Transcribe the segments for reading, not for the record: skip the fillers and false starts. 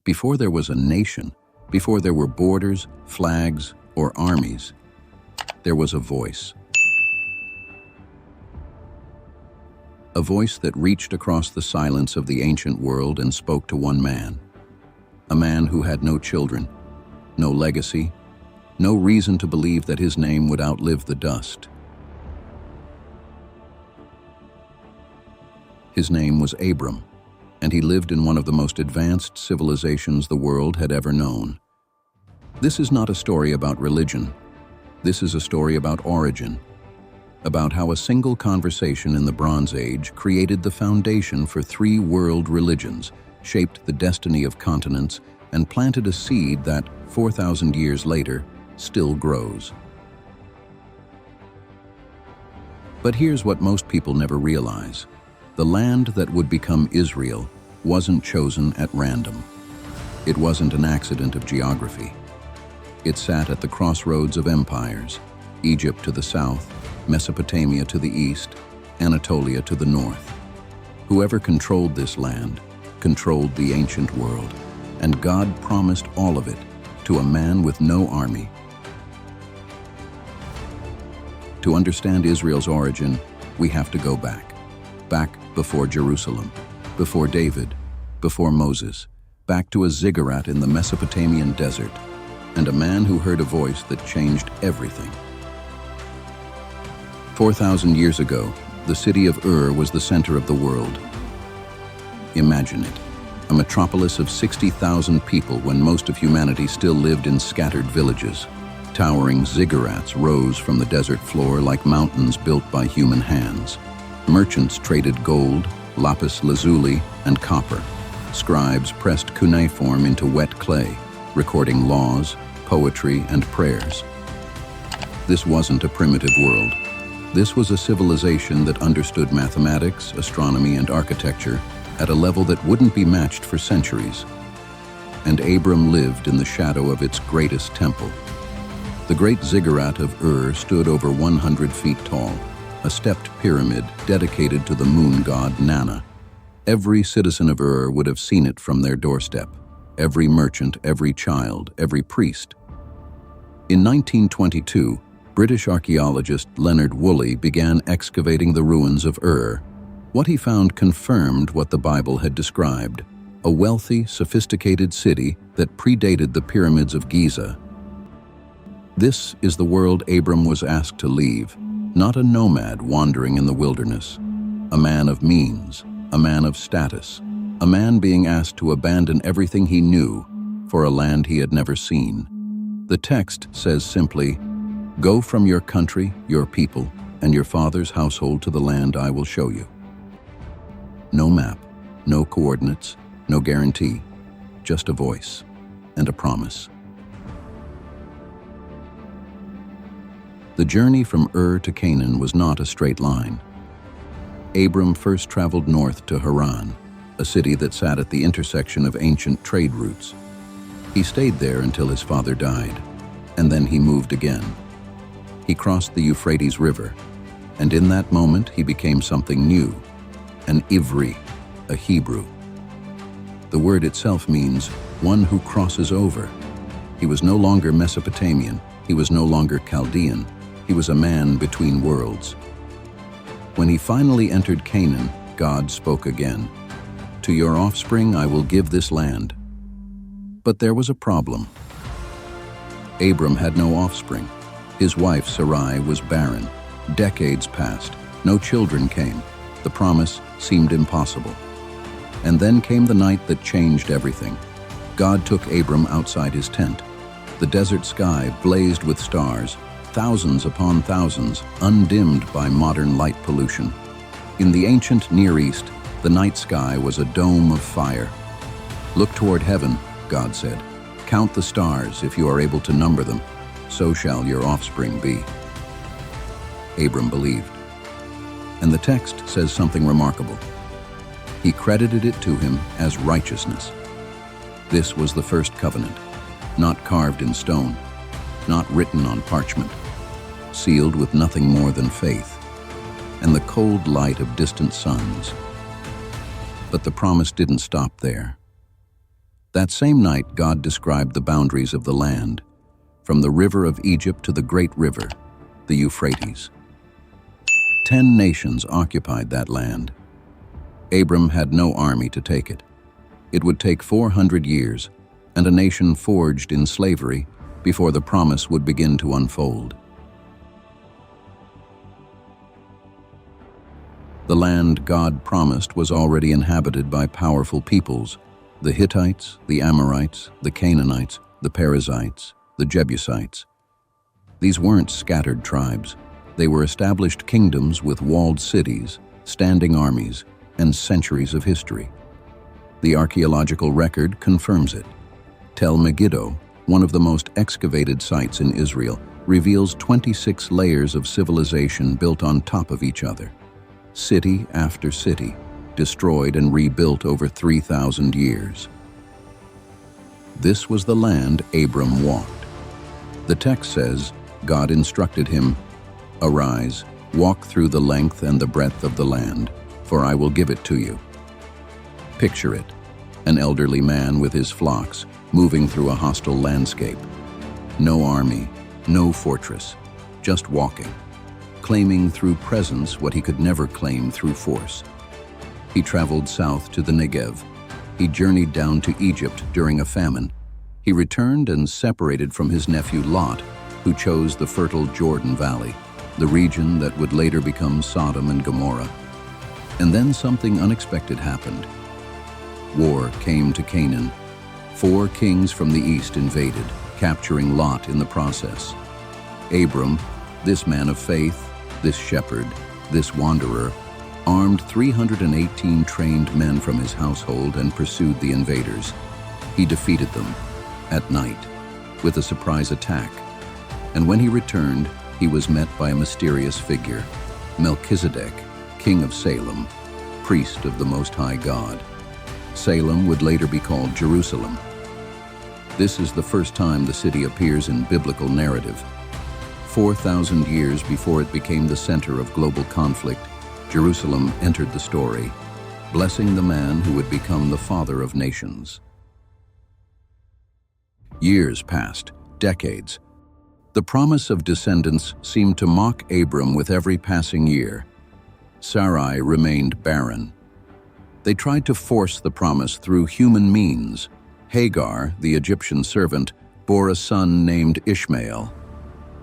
Before there was a nation, before there were borders, flags, or armies, there was a voice. A voice that reached across the silence of the ancient world and spoke to one man. A man who had no children, no legacy, no reason to believe that his name would outlive the dust. His name was Abram, and he lived in one of the most advanced civilizations the world had ever known. This is not a story about religion. This is a story about origin, about how a single conversation in the Bronze Age created the foundation for 3 world religions, shaped the destiny of continents, and planted a seed that, 4,000 years later, still grows. But here's what most people never realize. The land that would become Israel wasn't chosen at random. It wasn't an accident of geography. It sat at the crossroads of empires, Egypt to the south, Mesopotamia to the east, Anatolia to the north. Whoever controlled this land controlled the ancient world, and God promised all of it to a man with no army. To understand Israel's origin, we have to go back before Jerusalem, before David, before Moses, back to a ziggurat in the Mesopotamian desert, and a man who heard a voice that changed everything. 4,000 years ago, the city of Ur was the center of the world. Imagine it, a metropolis of 60,000 people when most of humanity still lived in scattered villages. Towering ziggurats rose from the desert floor like mountains built by human hands. Merchants traded gold, lapis lazuli, and copper. Scribes pressed cuneiform into wet clay, recording laws, poetry, and prayers. This wasn't a primitive world. This was a civilization that understood mathematics, astronomy, and architecture at a level that wouldn't be matched for centuries. And Abram lived in the shadow of its greatest temple. The great ziggurat of Ur stood over 100 feet tall, a stepped pyramid dedicated to the moon god Nana. Every citizen of Ur would have seen it from their doorstep. Every merchant, every child, every priest. In 1922, British archaeologist Leonard Woolley began excavating the ruins of Ur. What he found confirmed what the Bible had described: a wealthy, sophisticated city that predated the pyramids of Giza. This is the world Abram was asked to leave, not a nomad wandering in the wilderness. A man of means, a man of status, a man being asked to abandon everything he knew for a land he had never seen. The text says simply, "Go from your country, your people, and your father's household to the land I will show you." No map, no coordinates, no guarantee, just a voice and a promise. The journey from Ur to Canaan was not a straight line. Abram first traveled north to Haran, a city that sat at the intersection of ancient trade routes. He stayed there until his father died, and then he moved again. He crossed the Euphrates River, and in that moment he became something new, an Ivri, a Hebrew. The word itself means one who crosses over. He was no longer Mesopotamian, he was no longer Chaldean, he was a man between worlds. When he finally entered Canaan, God spoke again. "To your offspring I will give this land." But there was a problem. Abram had no offspring. His wife Sarai was barren. Decades passed. No children came. The promise seemed impossible. And then came the night that changed everything. God took Abram outside his tent. The desert sky blazed with stars, thousands upon thousands, undimmed by modern light pollution. In the ancient Near East, the night sky was a dome of fire. "Look toward heaven," God said. "Count the stars if you are able to number them. So shall your offspring be." Abram believed. And the text says something remarkable. He credited it to him as righteousness. This was the first covenant, not carved in stone, not written on parchment, sealed with nothing more than faith and the cold light of distant suns. But the promise didn't stop there. That same night, God described the boundaries of the land, from the river of Egypt to the great river, the Euphrates. 10 nations occupied that land. Abram had no army to take it. It would take 400 years, and a nation forged in slavery before the promise would begin to unfold. The land God promised was already inhabited by powerful peoples: the Hittites, the Amorites, the Canaanites, the Perizzites, the Jebusites. These weren't scattered tribes. They were established kingdoms with walled cities, standing armies, and centuries of history. The archaeological record confirms it. Tel Megiddo, one of the most excavated sites in Israel, reveals 26 layers of civilization built on top of each other. City after city, destroyed and rebuilt over 3,000 years. This was the land Abram walked. The text says, God instructed him, "Arise, walk through the length and the breadth of the land, for I will give it to you." Picture it, an elderly man with his flocks, moving through a hostile landscape. No army, no fortress, just walking, claiming through presence what he could never claim through force. He traveled south to the Negev. He journeyed down to Egypt during a famine. He returned and separated from his nephew Lot, who chose the fertile Jordan Valley, the region that would later become Sodom and Gomorrah. And then something unexpected happened. War came to Canaan. 4 kings from the east invaded, capturing Lot in the process. Abram, this man of faith, this shepherd, this wanderer, armed 318 trained men from his household and pursued the invaders. He defeated them at night with a surprise attack. And when he returned, he was met by a mysterious figure, Melchizedek, king of Salem, priest of the Most High God. Salem would later be called Jerusalem. This is the first time the city appears in biblical narrative. 4,000 years before it became the center of global conflict, Jerusalem entered the story, blessing the man who would become the father of nations. Years passed, decades. The promise of descendants seemed to mock Abram with every passing year. Sarai remained barren. They tried to force the promise through human means. Hagar, the Egyptian servant, bore a son named Ishmael.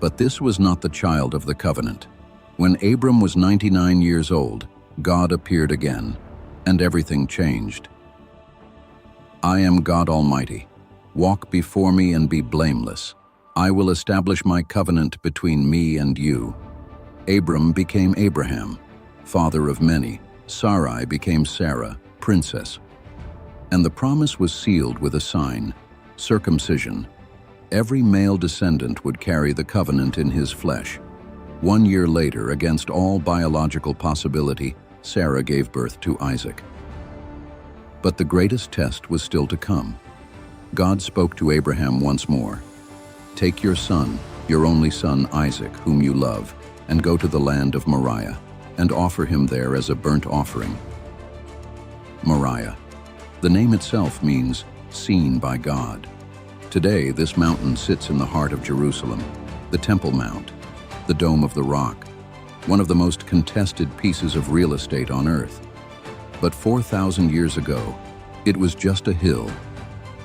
But this was not the child of the covenant. When Abram was 99 years old, God appeared again, and everything changed. "I am God Almighty. Walk before me and be blameless. I will establish my covenant between me and you." Abram became Abraham, father of many. Sarai became Sarah, princess. And the promise was sealed with a sign, circumcision. Every male descendant would carry the covenant in his flesh. 1 year later, against all biological possibility, Sarah gave birth to Isaac. But the greatest test was still to come. God spoke to Abraham once more. "Take your son, your only son Isaac, whom you love, and go to the land of Moriah, and offer him there as a burnt offering." Moriah. The name itself means seen by God. Today, this mountain sits in the heart of Jerusalem, the Temple Mount, the Dome of the Rock, one of the most contested pieces of real estate on earth. But 4,000 years ago, it was just a hill,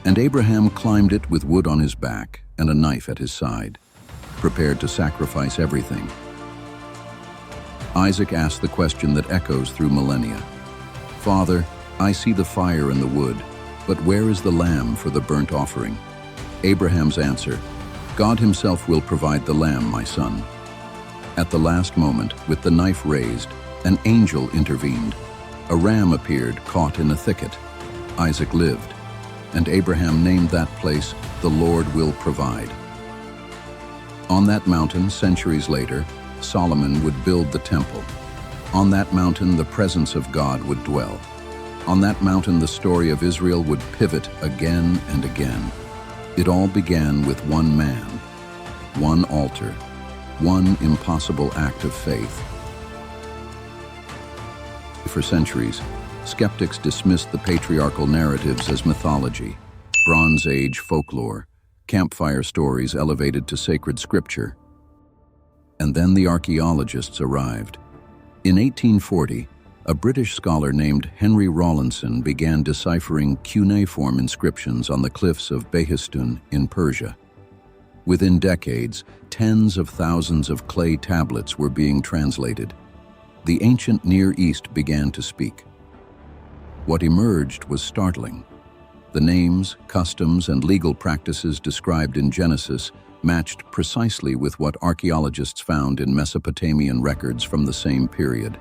and Abraham climbed it with wood on his back and a knife at his side, prepared to sacrifice everything. Isaac asked the question that echoes through millennia. "Father, I see the fire and the wood, but where is the lamb for the burnt offering?" Abraham's answer, "God himself will provide the lamb, my son." At the last moment, with the knife raised, an angel intervened. A ram appeared caught in a thicket. Isaac lived, and Abraham named that place, "The Lord will provide." On that mountain, centuries later, Solomon would build the temple. On that mountain, the presence of God would dwell. On that mountain, the story of Israel would pivot again and again. It all began with one man, one altar, one impossible act of faith. For centuries, skeptics dismissed the patriarchal narratives as mythology, Bronze Age folklore, campfire stories elevated to sacred scripture. And then the archaeologists arrived. In 1840, a British scholar named Henry Rawlinson began deciphering cuneiform inscriptions on the cliffs of Behistun in Persia. Within decades, tens of thousands of clay tablets were being translated. The ancient Near East began to speak. What emerged was startling. The names, customs, and legal practices described in Genesis matched precisely with what archaeologists found in Mesopotamian records from the same period.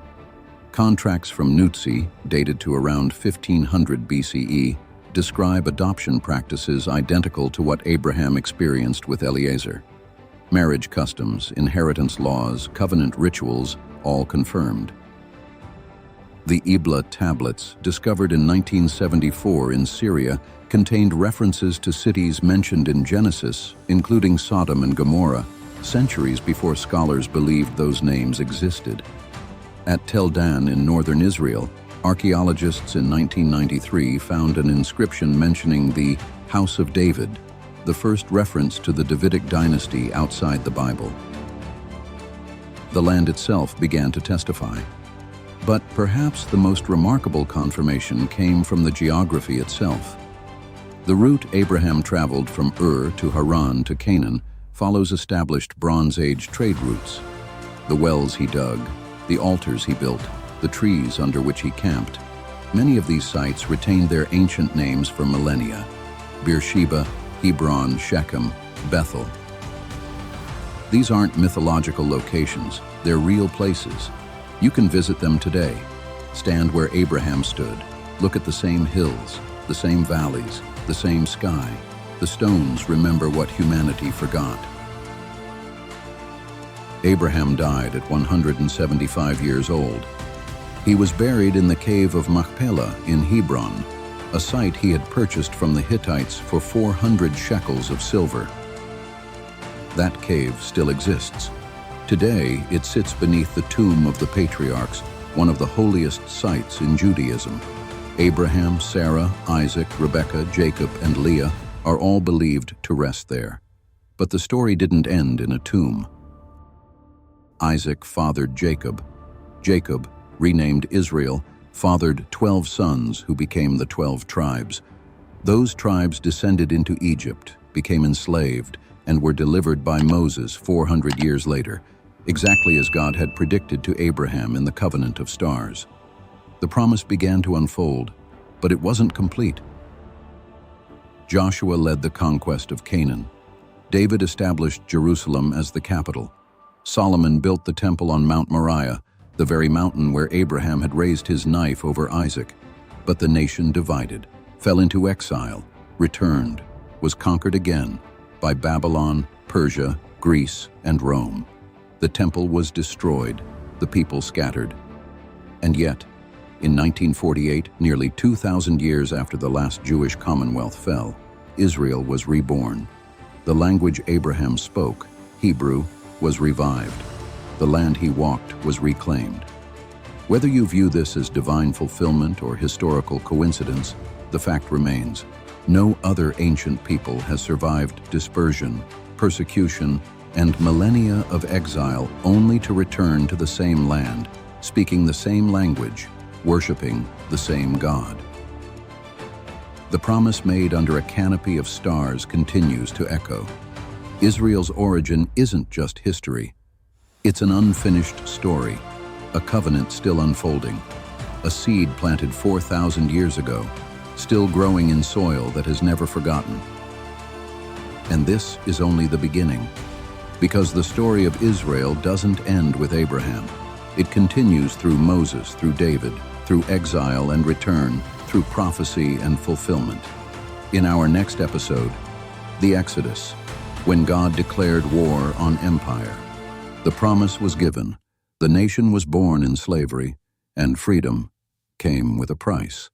Contracts from Nutsi, dated to around 1500 BCE, describe adoption practices identical to what Abraham experienced with Eliezer. Marriage customs, inheritance laws, covenant rituals, all confirmed. The Ebla tablets, discovered in 1974 in Syria, contained references to cities mentioned in Genesis, including Sodom and Gomorrah, centuries before scholars believed those names existed. At Tel Dan in northern Israel, archaeologists in 1993 found an inscription mentioning the House of David, the first reference to the Davidic dynasty outside the Bible. The land itself began to testify. But perhaps the most remarkable confirmation came from the geography itself. The route Abraham traveled from Ur to Haran to Canaan follows established Bronze Age trade routes. The wells he dug, the altars he built, the trees under which he camped. Many of these sites retained their ancient names for millennia: Beersheba, Hebron, Shechem, Bethel. These aren't mythological locations, they're real places. You can visit them today. Stand where Abraham stood. Look at the same hills, the same valleys, the same sky. The stones remember what humanity forgot. Abraham died at 175 years old. He was buried in the cave of Machpelah in Hebron, a site he had purchased from the Hittites for 400 shekels of silver. That cave still exists. Today, it sits beneath the tomb of the patriarchs, one of the holiest sites in Judaism. Abraham, Sarah, Isaac, Rebekah, Jacob, and Leah are all believed to rest there. But the story didn't end in a tomb. Isaac fathered Jacob. Jacob, renamed Israel, fathered 12 sons who became the 12 tribes. Those tribes descended into Egypt, became enslaved, and were delivered by Moses 400 years later, exactly as God had predicted to Abraham in the covenant of stars. The promise began to unfold, but it wasn't complete. Joshua led the conquest of Canaan. David established Jerusalem as the capital. Solomon built the temple on Mount Moriah, the very mountain where Abraham had raised his knife over Isaac. But the nation divided, fell into exile, returned, was conquered again by Babylon, Persia, Greece, and Rome. The temple was destroyed, the people scattered. And yet, in 1948, nearly 2,000 years after the last Jewish Commonwealth fell, Israel was reborn. The language Abraham spoke, Hebrew, was revived. The land he walked was reclaimed. Whether you view this as divine fulfillment or historical coincidence, the fact remains: no other ancient people has survived dispersion, persecution, and millennia of exile only to return to the same land, speaking the same language, worshiping the same God. The promise made under a canopy of stars continues to echo. Israel's origin isn't just history. It's an unfinished story, a covenant still unfolding, a seed planted 4,000 years ago, still growing in soil that has never forgotten. And this is only the beginning, because the story of Israel doesn't end with Abraham. It continues through Moses, through David, through exile and return, through prophecy and fulfillment. In our next episode, the Exodus, when God declared war on empire. The promise was given, the nation was born in slavery, and freedom came with a price.